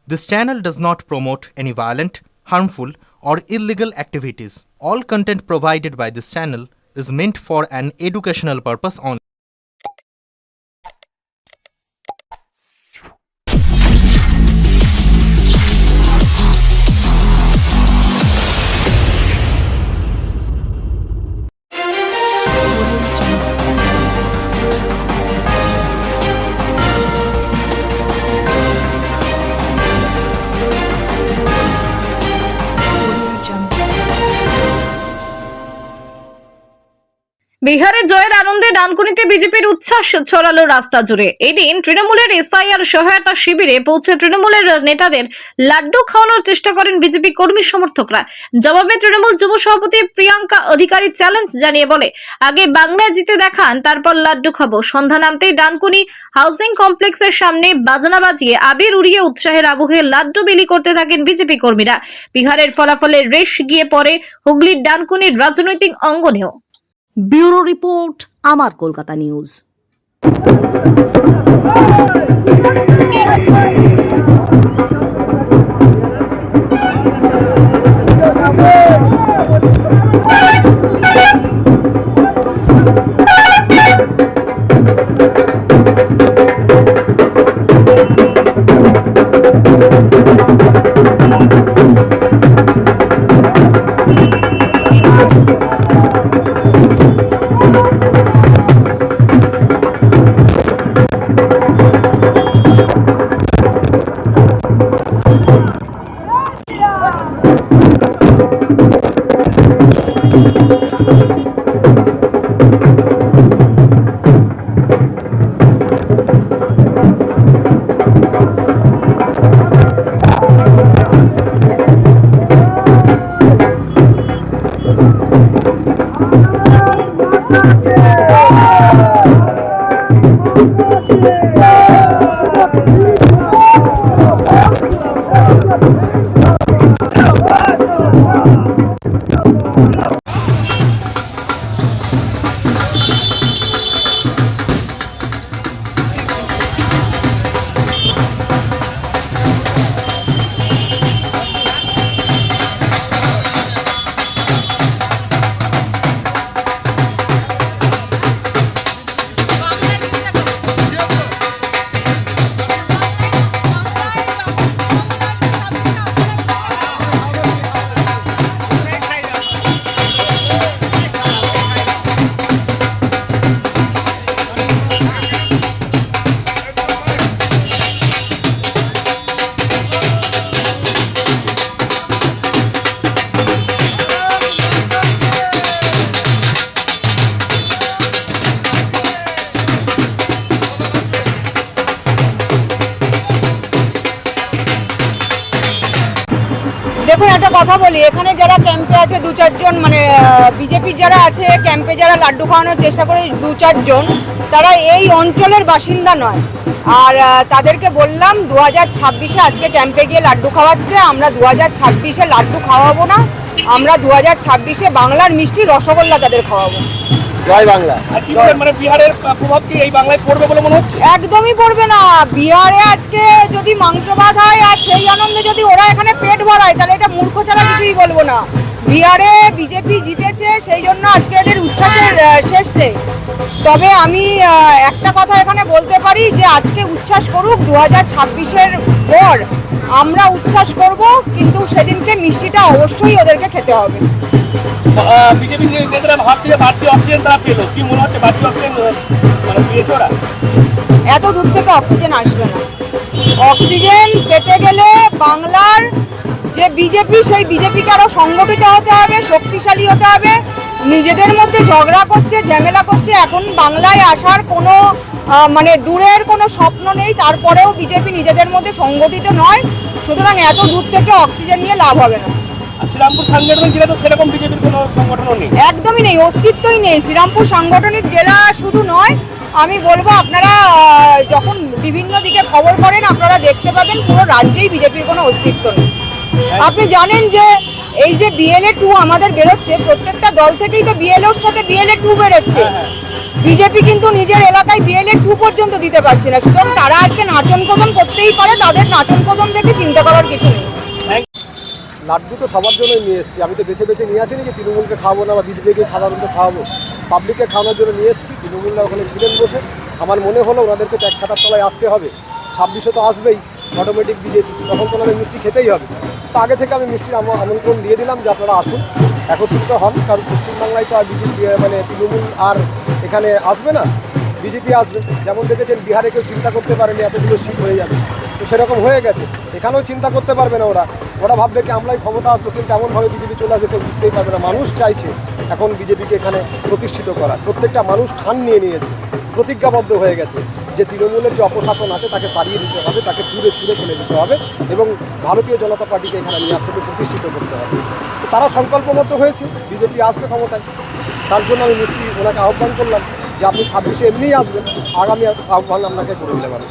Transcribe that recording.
This channel does not promote any violent, harmful, or illegal activities. All content provided by this channel is meant for an educational purpose only. বিহারে জয়ের আনন্দে ডানকুনিতে বিজেপির উচ্ছ্বাস ছড়ালো রাস্তা জুড়ে। এদিন তৃণমূলের এসআইআর সহায়তা শিবিরে পৌঁছে তৃণমূলের নেতাদের লাড্ডু খাওয়ানোর চেষ্টা করেন বিজেপি কর্মী সমর্থকরা। জবাবে তৃণমূল যুব সভাপতি প্রিয়াঙ্কা অধিকারী চ্যালেঞ্জ জানিয়ে বলে, আগে বাংলায় জিতে দেখান, তারপর লাড্ডু খাবো। সন্ধ্যা নামতেই ডানকুনি হাউজিং কমপ্লেক্সের সামনে বাজনা বাজিয়ে আবির উড়িয়ে উৎসাহের আবহে লাড্ডু বিলি করতে থাকেন বিজেপি কর্মীরা। বিহারের ফলাফলের রেশ গিয়ে পড়ে হুগলির ডানকুনির রাজনৈতিক অঙ্গনেও। ব্যুরো রিপোর্ট, আমার কলকাতা নিউজ। দেখুন, একটা কথা বলি, এখানে যারা ক্যাম্পে আছে দু চারজন, মানে বিজেপি যারা আছে ক্যাম্পে, যারা লাড্ডু খাওয়ানোর চেষ্টা করে দু চারজন, তারা এই অঞ্চলের বাসিন্দা নয়। আর তাদেরকে বললাম 2026-এ আজকে ক্যাম্পে গিয়ে লাড্ডু খাওয়াচ্ছে, আমরা 2026-এ লাড্ডু খাওয়াবো না, আমরা 2026-এ বাংলার মিষ্টি রসগোল্লা তাদের খাওয়াবো। জয় বাংলা। মানে বিহারের প্রভাব কি এই বাংলায় পড়বে বলে মনে হচ্ছে? একদমই পড়বে না। বিহারে আজকে যদি মাংস ভাত হয় আর সেই আনন্দে যদি ওরা এখানে পেট ভরায়, তাহলে এটা মূর্খ ছাড়া কিছুই বলবো না। বিহারে বিজেপি জিতেছে, সেই জন্য আজকে এদের উচ্ছ্বাসের শেষ নেই। তবে আমি একটা কথা এখানে বলতে পারি যে আজকে উচ্ছ্বাস করুক, 2026-এর পর আমরা উচ্ছ্বাস করব, কিন্তু সেদিনকে মিষ্টিটা অবশ্যই ওদেরকে খেতে হবে। বিজেপি নেতারা ভাবছে যে বাড়তি অক্সিজেন তারা পেলো, কি মনে হচ্ছে বাড়তি অক্সিজেন মানে পেয়েছে ওরা? এত দূর থেকে অক্সিজেন আসবে না। অক্সিজেন পেতে গেলে বাংলার যে বিজেপি, সেই বিজেপিকে আরও সংগঠিত হতে হবে, শক্তিশালী হতে হবে। নিজেদের মধ্যে ঝগড়া করছে, ঝামেলা করছে, এখন বাংলায় আসার কোনো মানে দূরের কোনো স্বপ্ন নেই। তারপরেও বিজেপি নিজেদের মধ্যে সংগঠিত নয়, সুতরাং এত দূর থেকে অক্সিজেন নিয়ে লাভ হবে না। শ্রীরামপুর সাংগঠনিক জেলা তো সেরকম বিজেপির কোনো সংগঠনও নেই, একদমই নেই, অস্তিত্বই নেই। শ্রীরামপুর সাংগঠনিক জেলা শুধু নয়, আমি বলবো আপনারা যখন বিভিন্ন দিকে খবর করেন আপনারা দেখতে পাবেন পুরো রাজ্যেই বিজেপির কোনো অস্তিত্ব নেই। আপনি জানেন যে এই যে BLA 2 আমাদের বেরোচ্ছে, প্রত্যেকটা দল থেকেই তো BLOর সাথে BLA 2 বেরোচ্ছে। বিজেপি কিন্তু নিজের এলাকায় BLA 2 পর্যন্ত দিতে পারছে না, সুতরাং তারা আজকে নাচন কদম করতেই পারে, তাদের নাচন কদম দেখে চিন্তা করার কিছু নেই। লাড্ডু তো সবার জন্যই নিয়ে এসেছি, আমি তো বেছে বেছে নিয়ে আসিনি যে তৃণমূলকে খাওয়াবো না বা বিজেপিকে সাধারণত খাওয়াবো, পাবলিককে খাওয়ানোর জন্য নিয়ে এসেছি। তৃণমূলরা ওখানে ছিলেন বসে, আমার মনে হলো ওনাদেরকে তো এক ছাতার তলায় আসতে হবে, 26-এ তো আসবেই অটোমেটিক বিজেপি, তখন তো ওনাদের মিষ্টি খেতেই হবে। তো আগে থেকে আমি মিষ্টির আমন্ত্রণ দিয়ে দিলাম যে আপনারা আসুন, একত্রিত হন, কারণ পশ্চিমবাংলায় তো আর বিজেপি মানে তৃণমূল আর এখানে আসবে না, বিজেপি আসবে। যেমন দেখেছেন বিহারে কেউ চিন্তা করতে পারেনি এতগুলো সিট হয়ে যাবে, তো সেরকম হয়ে গেছে। এখানেও চিন্তা করতে পারবে না ওরা ভাববে কি আমরাই ক্ষমতা আসবো, কিন্তু এমনভাবে বিজেপি চলে আসবে কেউ বুঝতেই পারবে না। মানুষ চাইছে এখন বিজেপিকে এখানে প্রতিষ্ঠিত করা, প্রত্যেকটা মানুষ ঠান নিয়ে নিয়েছে, প্রতিজ্ঞাবদ্ধ হয়ে গেছে যে তৃণমূলের যে অপশাসন আছে তাকে তাড়িয়ে দিতে হবে, তাকে দূরে ছুঁড়ে ফেলে দিতে হবে এবং ভারতীয় জনতা পার্টিকে এখানে নিয়ে আসতে হবে, প্রতিষ্ঠিত করতে হবে। তো তারা সংকল্পবদ্ধ হয়েছে, বিজেপি আসবে ক্ষমতায়। তার জন্য আমি মিষ্টি ওনাকে আহ্বান করলাম যে আপনি 26-এ এমনিই আসবেন, আগামী আহ্বান আপনাকে করে দিলাম আমি।